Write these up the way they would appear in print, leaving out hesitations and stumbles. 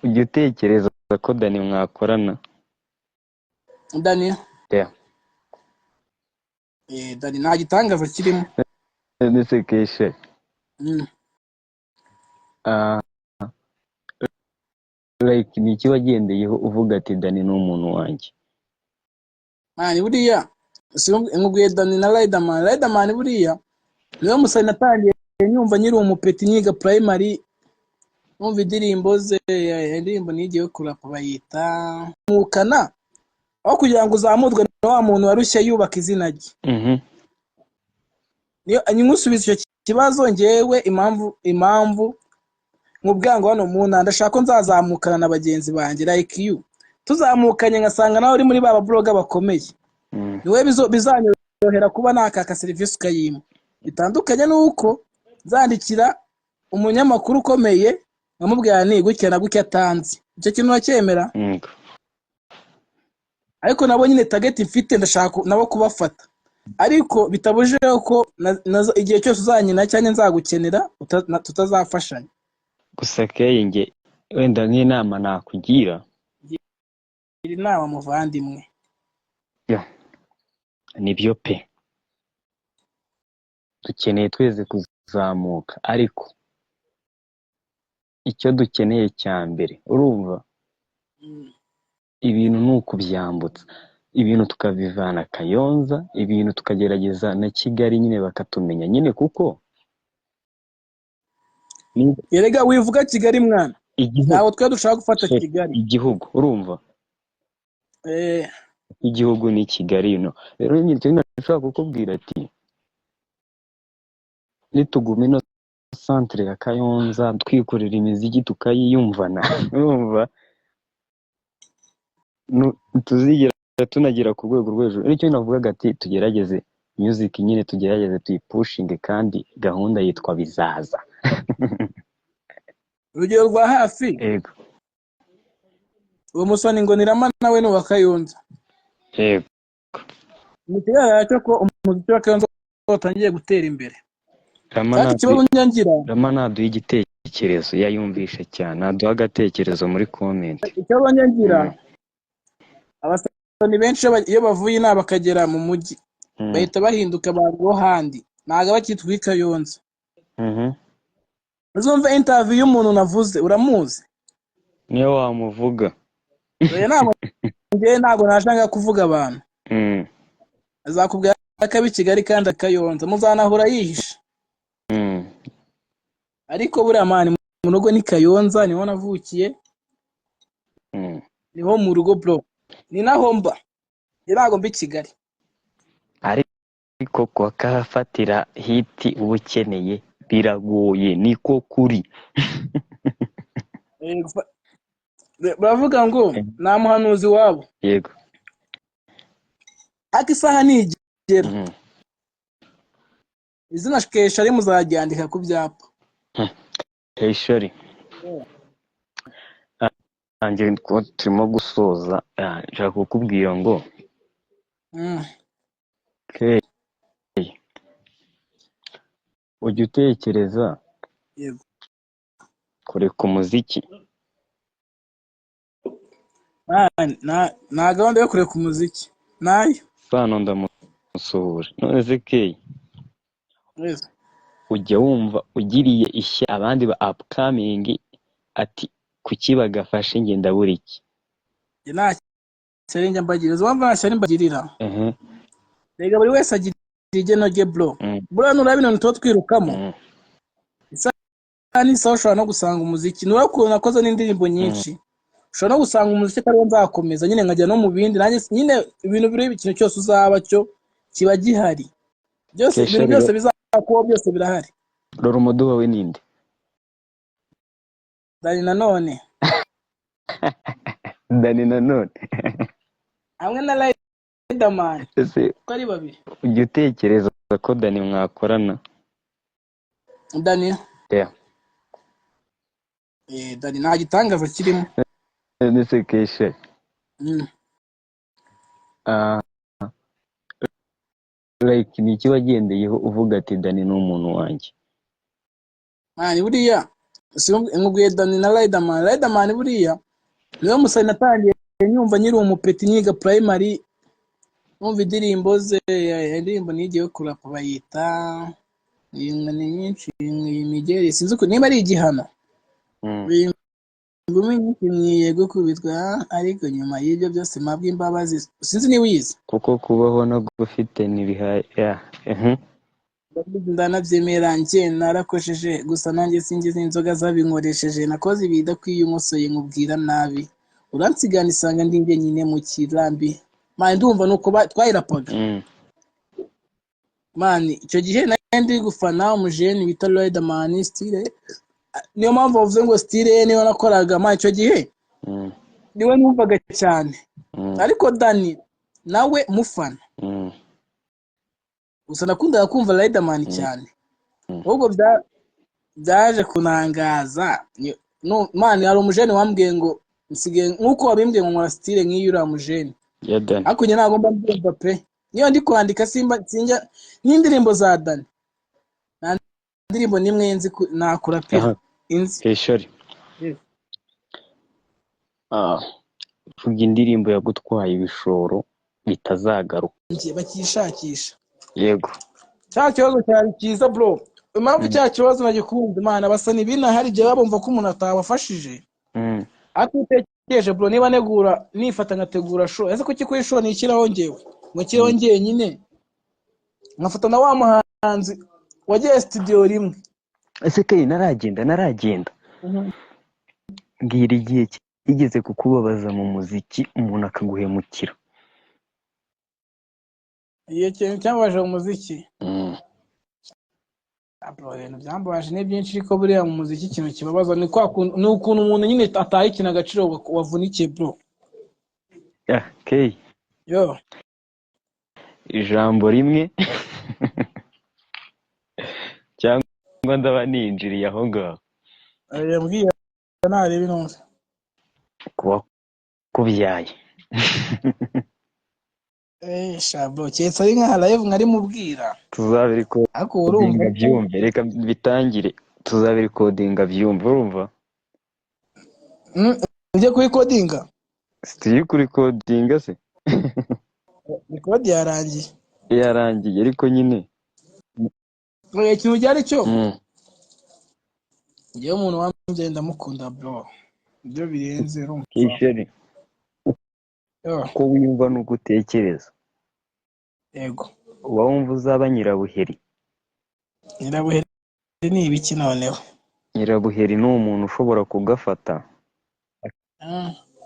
ujya utekereza ko Dani mwakorana? Dani Yeah. Dani nta gitangaza kirimo. Ndetse keshe Mm. like ni iki wagendeyeho uvuga ati Dani ni umuntu wanjye? Mani buriya nkubwiye Dani na Riderman buriya niwe musani natangiye nyumva nyiri umupeti nyiga primary, numva indirimbo ze, indirimbo nigiye kurapa bayita mukana, aho kugira ngo uzamurwe na wa muntu warushye yubaka izina rye. Niyo anyusubiza icyo kibazo ngewe impamvu nkubwango hano mu ntanda ndashaka ko nzazamukana na bagenzi banjye like you, tuzamukanye ngasanga nawe uri muri baba bloga bakomeye, niwe bizanyorohera kuba nakaka service ukayima, bitandukanye nuko nzandikira umunyamakuru ukomeye nkamubwira ni gutya na gutya atanze. Icyo kintu nacyemera. Ariko nabo nyine target mfite ndashaka nabo kubafata, ariko bitabuje ko igihe cyose uzanyina cyane nzagukenera tutazafashanya. Gusa keye nge wenda nk'inama nakugira, iri nama muvandimwe, nibyo pe, dukeneye tweze kuzamuka, ariko icyo dukeneye cya mbere urumva, ibintu ni ukubyambutsa, ibintu tukabivana Kayonza, ibintu tukagerageza na Kigali nyine bakatumenya nyine, kuko yerega wivuga Kigali mwana, ntawe twe dushaka gufata Kigali, igihugu urumva, igihugu ni Kigali no. Rero nyine nshaka kukubwira ati nituguma ino centre ya Kayonza twikorera imiziki tukayiyumvana, urumva tuzigera tunagera ku rwego rwo hejuru. Nicyo navugaga ati tugerageze music nyine, tugerageze tuyipushinge, kandi gahunda yitwa bizaza. urugero rwa hafi, yego, uwo musoni ngo nirama nawe ni wa Kayonza. yego, ni kigaragara cyo ko umuziki wa Kayonza watangiye gutera imbere. Rama naduha igitekerezo, yayumvishe cyane, naduha agatekerezo muri comment. Ikibazo ngira abasani benshi iyo bavuye inama bakagera mu mujyi bahita bahinduka abantu bo handi, ntago bakitwa Kayonza. Uzumva interview y'umuntu navuze, uramuzi? Niyo wamuvuga. Oya ntago nashanga kuvuga abantu. Azakubwira akabi Kigali kandi akayonza, muzanahura yihisha. Ariko buriya mani mu rugo ni Kayonza, niho navukiye, niho mu rugo bro, ni naho mba, ntago mbi Kigali. Ariko kwa kafatira hiti uba ukeneye biragoye, niko kuri. Baravuga ngo nta muhanuzi wabo. Yego. Ariko isaha nigera izina Keshari muzaryandika ku byapa. Keshari. Ange turimo gusoza, nshaka kukubwira ngo ujya utekereza kureka umuziki? Nta gahunda yo kureka umuziki nayo. Sano ndamusuhuje. None se Keye, ujya wumva ugiriye ishya abandi ba upcoming ati kuki bagafashe nge ndabura iki? Nta cyarenge mbagirira, wumva nta cyari mbagirira. Rega buri wese agira igeno rye bro. Bro nurabino nto twirukamo. Ni sawa, ushobora no gusanga umuziki nurakubona nakoze n'indirimbo nyinshi, ushobora no gusanga umuziki atari nzakomeza nyine nkajya no mu bindi, nanjye nyine ibintu biri ikintu cyose uzaba cyo kiba gihari, byose ibintu byose bizakuba byose birahari. Rora umudu wawe ninde? Dani Nanone. Dani Nanone. Hamwe na Riderman. Ko ari babiri. Ujya utekereza ko Dani mwakorana? Dani? Dani nta gitangaza kirimo. Ndetse Keshe like ni iki wagendeyeho uvuga ati Dani ni umuntu wanjye? Mani buriya nkubwiye Dani na Riderman buriya niwe musani natangiye nyumva nyiri umupeti niga primary, numva indirimbo ze, indirimbo nigiye kurapa bayita ni nyinshi, imigeri sinzi ko niba ari igihano, ingumi nyinshi mwiye gukubitwa, ariko nyuma y'ibyo byose mabwa imbabazi, sinzi niba uyizi. kuko kubaho no gufite nibihaya. Ndanabyemera njye narakosheje, gusa nanjye singize inzoga zabinkoresheje, nakoze ibidakwiye umusoye nkubwira nabi, uransigana isanga ndi njye nyine mu kirambi, mani ndumva nuko twayirapaga. Mani icyo gihe nari ndi gufana umujeni bita Riderman style, niyo mpamvu bavuze ngo style niyo nakoraga. Mani icyo gihe niwe numvaga cyane, ariko Dani nawe mufana, gusa nakundaga kumva Riderman cyane, ahubwo byaje kunangaza. Mani hari umujeni wambwiye ngo nsigaye nkuko wabimbwiye ngo nkora style nk'iyo uriya mujeni, ariko njye ntabwo mba mbyumva pe, niyo ndi kwandika sinjya n'indirimbo za Dani, nta ndirimbo nimwe nzi nakora pe inzi. Shori vuga indirimbo yagutwaye ibishoro bitazagaruka bakishakisha. Yego, cya kibazo cyari cyiza bro, impamvu cya kibazo nagikunze Imana basa n'ibina, hari igihe babumva ko umuntu atabafashije atutekereje bro, niba negura nifata ngategura show, ese kuki kuri show nikiraho ngewe ngo kiraho ngewe nyine nkafata na wa muhanzi wagiye studio rimwe. ese kai naragenda mbwira igihe kigeze kukubabaza mu muziki umuntu akaguhemukira. Iyo kintu cyambaje mu muziki bro, ibintu byambaje ni byinshi, ariko buriya mu muziki ikintu kibabaza ni ukuntu umuntu nyine ataha ikintu agaciro wavunikiye bro. Kay yo ijambo rimwe cyangwa ndaba ninjiriye aho ngaho, yambwiye narebe none kuba kubyaye shabro cyetse ari nka live nkari mubwira, tuzabiri ko ako urumva byumve, reka bitangire tuzabiri codinga byumve, urumva ujye kuri codinga, still kuri codinga se record yarangiye ariko nyine ikintu cyari cyo ngewe umuntu wambye ndamukunda bro, ibyo birenze urumva kisheri ko wiyumva nuko utekereza. Yego, uba wumva uzaba nyirabuheri. Nyirabuheri ni ibiki noneho? Nyirabuheri ni umuntu ushobora kugafata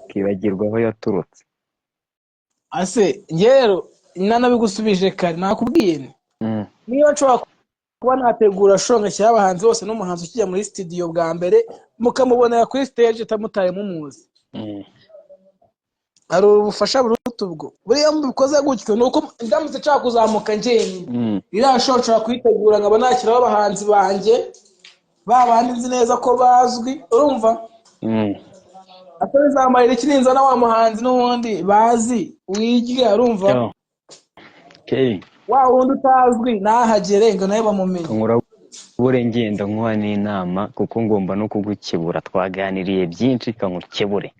akibagirwa aho yaturutse. Ase ngero nanabigusubije kare nakubwiye niba nshobora kuba nategura show ngashyira abahanzi bose n'umuhanzi ukijya muri studio bwa mbere mukamubonera kuri stage tamutaye mumuzi, hari ubufasha buruta ubwo. Buriya mbikoze gutyo nuko ndamutse nshaka kuzamuka njyenyine iriya show nshobora kuyitegura nkaba nakiraho abahanzi banjye babandi nzi neza ko bazwi, urumva atari zamarira ikininza na wa muhanzi n'ubundi bazi wigira, urumva wa wundi utazwi nahagere ngo nawe bamumenye. Nkura ngenda nkuha n'inama kuko ngomba no kugukebura, twaganiriye byinshi kankukebure.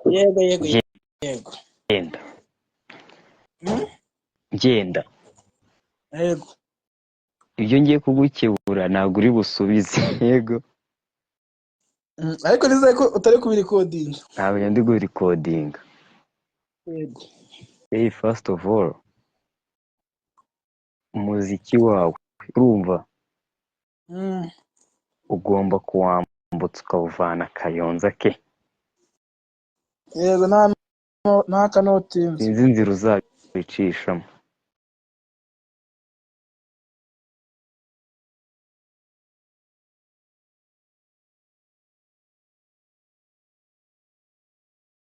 Yego ngenda yego, ibyo ngiye kugukebura ntabwo uri busubize. Yego, ariko nizeye ko utari kubirikodinga. ntabwo ndi kubirikodinga. Yego, first of all umuziki wawe urumva ugomba kuwambutsa ukawuvana Kayonza ke. Yego, nta kanotinzi sinzi inzira uzabicishamo.